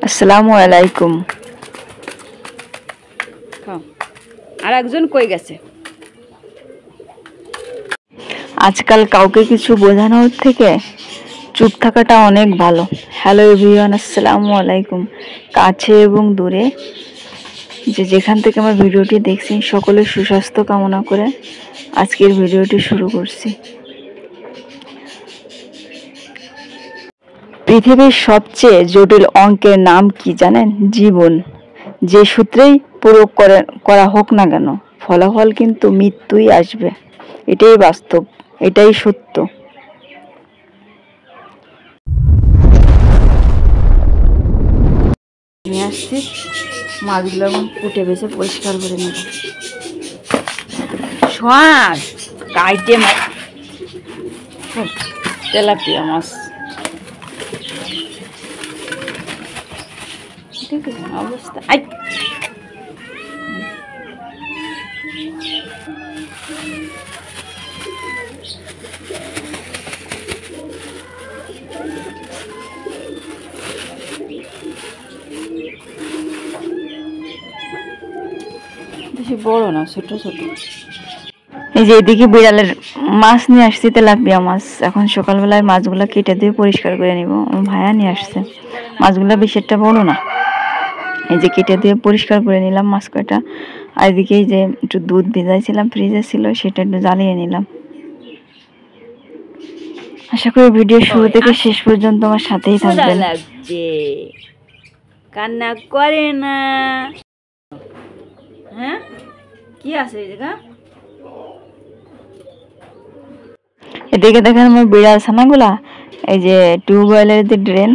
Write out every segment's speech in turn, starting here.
আসসালামু আলাইকুম। আর একজন কই গেছে? আজকাল কাউকে কিছু বোঝানোর থেকে চুপ থাকাটা অনেক ভালো। হ্যালো এভরিওয়ান, আসসালামু আলাইকুম। কাছে এবং দূরে যেখান থেকে আমার ভিডিওটি দেখছেন সকলের সুস্বাস্থ্য কামনা করে আজকের ভিডিওটি শুরু করছি। পৃথিবীর সবচেয়ে জটিল অঙ্কের নাম কি জানেন? জীবন। যে সূত্রেই প্রয়োগ করা হোক না কেন, ফলাফল কিন্তু মৃত্যুই আসবে। এটাই বাস্তব, এটাই সত্য। নিয়ে আসছি মাছগুলো এখন কুটে বেছে পরিষ্কার করে নেব। সোয়াস কাইটে মাছ, তেলাপিয়া মাছ। অবস্থা বেশি বড় না, ছোট ছোট। এই যে এদিকে বিড়ালের মাছ নিয়ে আসছি, তেলাপিয়া মাছ। এখন সকালবেলায় মাছগুলো কেটে দিয়ে পরিষ্কার করে নিব। ভাইয়া নিয়ে আসছে মাছগুলো, বেশি একটা বড় না। এই যে কেটে দিয়ে পরিষ্কার করে নিলাম মাছ কয়টা। আর এদিকে এই যে একটু দুধ ভিজাইছিলাম, ফ্রিজে ছিল, সেটা একটু জ্বালিয়ে নিলাম। আশা করি ভিডিও শুরু থেকে শেষ পর্যন্ত আমার সাথেই থাকবেন। কান্না করে না। হ্যাঁ, কি আছে এই জায়গা? এদিকে দেখেন আমার বিড়াল ছানাগুলা, এই যে টিউবওয়েলের যে ড্রেন,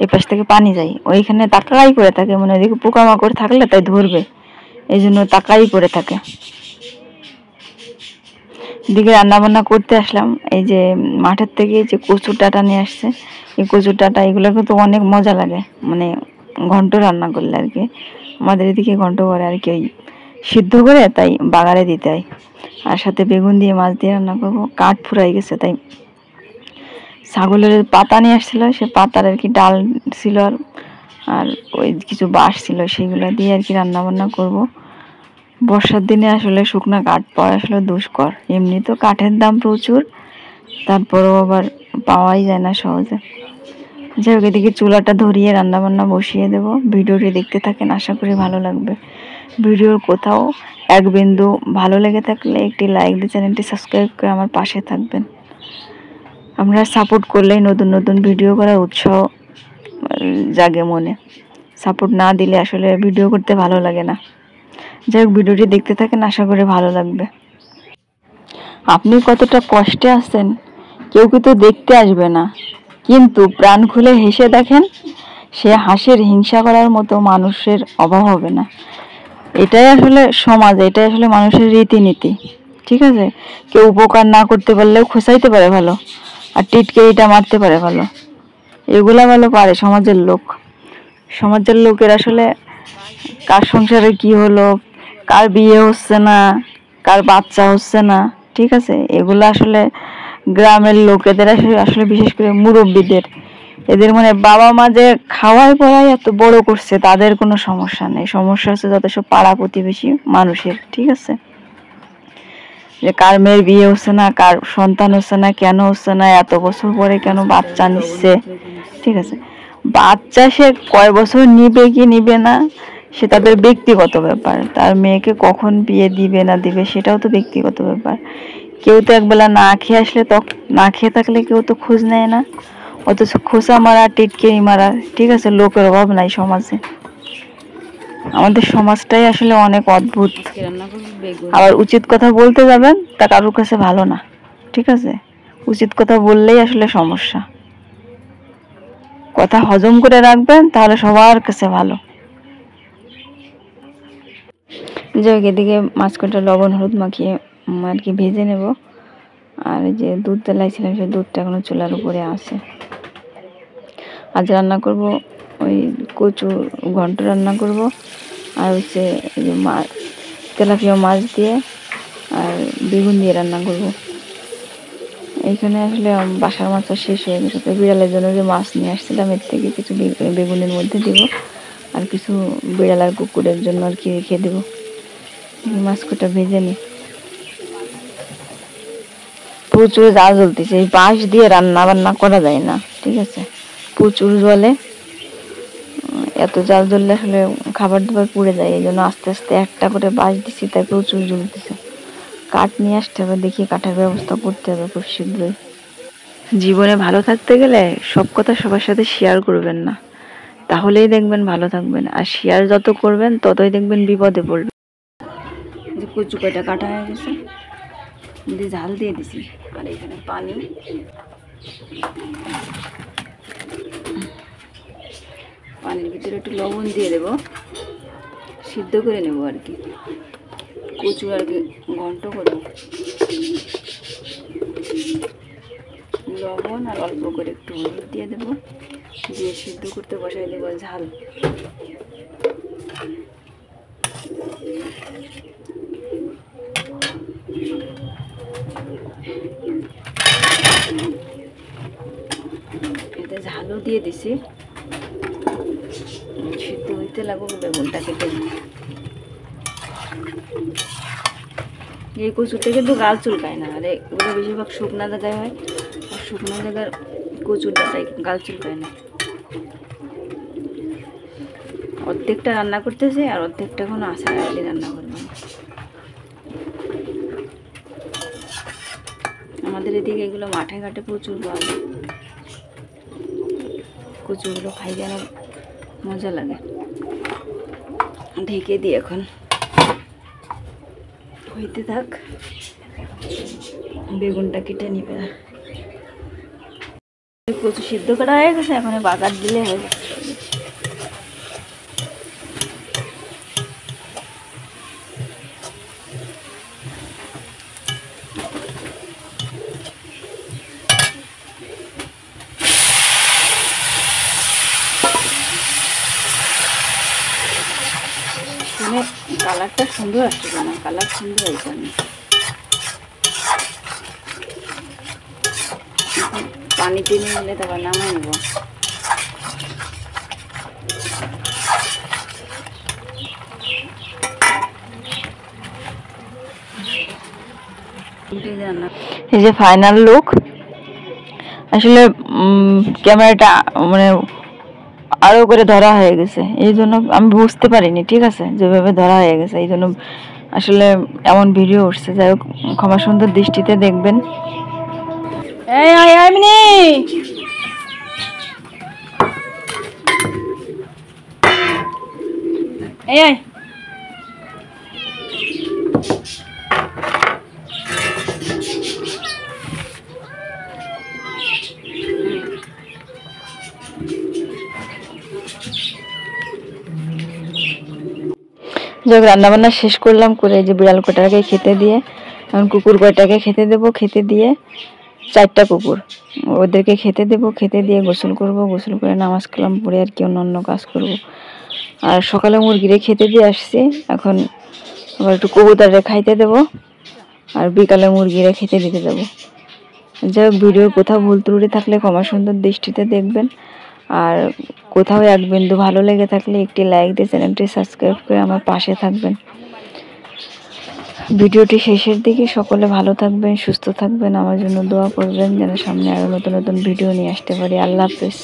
এই পাশ থেকে পানি যায়, ওইখানে তাকাই করে থাকে। মানে ওইদিকে পোকামাকড় থাকলে তাই ধরবে, এই জন্য তাকাই করে থাকে। এদিকে রান্না বান্না করতে আসলাম। এই যে মাঠের থেকে যে কচুর ডাঁটা নিয়ে আসছে, এই কচুর ডাঁটা এগুলো কিন্তু অনেক মজা লাগে, মানে ঘন্ট রান্না করলে আর কি। আমাদের এদিকে ঘন্ট করে আর কি, ওই সিদ্ধ করে তাই বাগারে দিতে হয়। আর সাথে বেগুন দিয়ে মাছ দিয়ে রান্না করবো। কাঠ ফুরাই গেছে, তাই ছাগলের পাতা নিয়ে আসছিল, সে পাতার আর কি ডাল ছিল, আর ওই কিছু বাঁশ ছিল, সেগুলো দিয়ে আর কি রান্না বান্না করবো। বর্ষার দিনে আসলে শুকনা কাঠ পাওয়া আসলে দুষ্কর। এমনি তো কাঠের দাম প্রচুর, তারপরেও আবার পাওয়াই যায় না সহজে। যাই হোক, এদিকে চুলাটা ধরিয়ে রান্না বান্না বসিয়ে দেব। ভিডিওটি দেখতে থাকেন, আশা করি ভালো লাগবে। ভিডিওর কোথাও এক বিন্দু ভালো লেগে থাকলে একটি লাইক দিয়ে চ্যানেলটি সাবস্ক্রাইব করে আমার পাশে থাকবেন। আপনারা সাপোর্ট করলেই নতুন নতুন ভিডিও করার উৎসাহ জাগে মনে। সাপোর্ট না দিলে আসলে ভিডিও করতে ভালো লাগে না। যাই হোক, ভিডিওটি দেখতে থাকেন, আশা করি ভালো লাগবে। আপনি কতটা কষ্টে আছেন কেউ কিন্তু দেখতে আসবে না, কিন্তু প্রাণ খুলে হেসে দেখেন, সে হাসির হিংসা করার মতো মানুষের অভাব হবে না। এটাই আসলে সমাজ, এটাই আসলে মানুষের রীতিনীতি। ঠিক আছে, কেউ উপকার না করতে পারলেও খোঁচাইতে পারে ভালো, আর টিটকে এটা মারতে পারে ভালো। এগুলা ভালো পারে সমাজের লোক। সমাজের লোকের আসলে কার সংসারে কি হলো, কার বিয়ে হচ্ছে না, কার বাচ্চা হচ্ছে না, ঠিক আছে, এগুলো আসলে গ্রামের লোকেদের আসলে বিশেষ করে মুরব্বীদের, এদের মানে বাবা মা যে খাওয়ায় পড়ায় এত বড় করছে, তাদের কোনো সমস্যা নেই। সমস্যা হচ্ছে যত সব পাড়া প্রতিবেশী মানুষের। ঠিক আছে, যে কার মেয়ের বিয়ে হচ্ছে না, কার সন্তান হচ্ছে না, কেন হচ্ছে না, এত বছর পরে কেন বাচ্চা নিচ্ছে। ঠিক আছে, বাচ্চা সে কয় বছর নিবে কি নিবে না, সে তাদের ব্যক্তিগত ব্যাপার। তার মেয়েকে কখন বিয়ে দিবে না দিবে সেটাও তো ব্যক্তিগত ব্যাপার। কেউ তো একবেলা না খেয়ে আসলে, তো না খেয়ে থাকলে কেউ তো খোঁজ নেয় না। অথচ খোঁচা মারা, টিটকেরি মারা, ঠিক আছে, লোকের অভাব নাই সমাজে। আমাদের সমাজটাই আসলে অনেক অদ্ভুত। আবার উচিত কথা বলতে যাবেন, তা কারোর কাছে ভালো না। ঠিক আছে, উচিত কথা বললেই আসলে সমস্যা। কথা হজম করে রাখবেন, তাহলে সবার কাছে ভালো। যাই হোক, এদিকে মাছ কটা লবণ হলুদ মাখিয়ে আর কি ভেজে নেব। আর এই যে দুধ জ্বালাইছিলাম, সেই দুধটা এখনো চুলার উপরে আছে। আজ রান্না করব ওই কচু ঘন্ট রান্না করব, আর হচ্ছে এই যে তেলাপিয়া মাছ দিয়ে আর বেগুন দিয়ে রান্না করব। এইখানে আসলে বাসার মাছ শেষ হয়ে গেছে, তো বিড়ালের জন্য যে মাছ নিয়ে আসছিলাম এর থেকে কিছু বেগুনের মধ্যে দিব, আর কিছু বিড়াল আর কুকুরের জন্য আর কি রেখে দেবো। মাছ কটা ভেজে নিই। প্রচুর জাল জ্বলতেছে, এই বাঁশ দিয়ে রান্না বান্না করা যায় না, ঠিক আছে, প্রচুর জলে, এত জাল জ্বললে আসলে খাবার দাবার পুড়ে যায়। এই জন্য আস্তে আস্তে একটা করে বাঁশ দিছি, তাই প্রচুর জ্বলতেছে। কাঠ নিয়ে আসতে হবে, দেখি কাঠের ব্যবস্থা করতে হবে খুব শীঘ্রই। জীবনে ভালো থাকতে গেলে সব কথা সবার সাথে শেয়ার করবেন না, তাহলেই দেখবেন ভালো থাকবেন, আর শেয়ার যত করবেন ততই দেখবেন বিপদে পড়বেন। যে কচু কয়টা কাটা হয়ে গেছে, দিয়ে ঝাল দিয়ে দিছি, আর এখানে পানি, পানির ভিতরে একটু লবণ দিয়ে দেবো, সিদ্ধ করে নেবো আর কি, কচু আর কি ঘন্ট করবো। লবণ আর অল্প করে একটু হলুদ দিয়ে দেবো, দিয়ে সিদ্ধ করতে বসাই দেবো ঝাল। এতে ঝালও দিয়ে দিছি, সিদ্ধ হইতে লাগুক, বেগুনটা কেটে। এই কচুটা কিন্তু গাল চুলকায় না, আর এগুলো বেশিরভাগ শুকনা জায়গায় হয়, আর শুকনো জায়গার কচুর ডাটাই গাল চুলকায় না। অর্ধেকটা রান্না করতেছে আর অর্ধেকটা এখনো আছে, রাখলে রান্না করবো। আমাদের এদিকে এগুলো মাঠে ঘাটে প্রচুর পাওয়া যায়, কচুগুলো খাই যেন মজা লাগে। ঢেকে দিই, এখন হইতে থাক, বেগুনটা কেটে নিবে। কচু সিদ্ধ করা হয়ে গেছে, এখন বাগার দিলে হয়ে যাবে। কালারটা সুন্দর আসছে, কেন কালার সুন্দর হয়েছে। আমি পানি টেনে নিলে তারপর নামাই নেব। এই যে ফাইনাল লুক। আসলে ক্যামেরাটা মানে আরো করে ধরা হয়ে গেছে, এই জন্য আমি বুঝতে পারিনি, ঠিক আছে, যেভাবে ধরা হয়ে গেছে, এই জন্য আসলে এমন ভিডিও উঠছে। যাই হোক, ক্ষমা সুন্দর দৃষ্টিতে দেখবেন। যাক, রান্না বান্না শেষ করলাম, করে যে বিড়াল কয়টাকে খেতে দিয়ে, এখন কুকুর কয়টাকে খেতে দেবো, খেতে দিয়ে 4টা কুকুর, ওদেরকে খেতে দেবো, খেতে দিয়ে গোসল করব, গোসল করে নামাজ কালাম পড়ে আর কি অন্য কাজ করব। আর সকালে মুরগিরে খেতে দিয়ে আসছি, এখন আবার একটু কবুতরে খাইতে দেবো, আর বিকালে মুরগিরে খেতে দিতে দেবো। যাই হোক, ভিডিওর কোথাও ভুল ত্রুটি থাকলে ক্ষমা সুন্দর দৃষ্টিতে দেখবেন, আর কোথাও এক বিন্দু ভালো লেগে থাকলে একটি লাইক দিয়ে চ্যানেলটি সাবস্ক্রাইব করে আমার পাশে থাকবেন। ভিডিওটি শেষের দিকে সকলে ভালো থাকবেন, সুস্থ থাকবেন, আমার জন্য দোয়া করবেন যেন সামনে আরো নতুন নতুন ভিডিও নিয়ে আসতে পারি। আল্লাহ হাফেজ।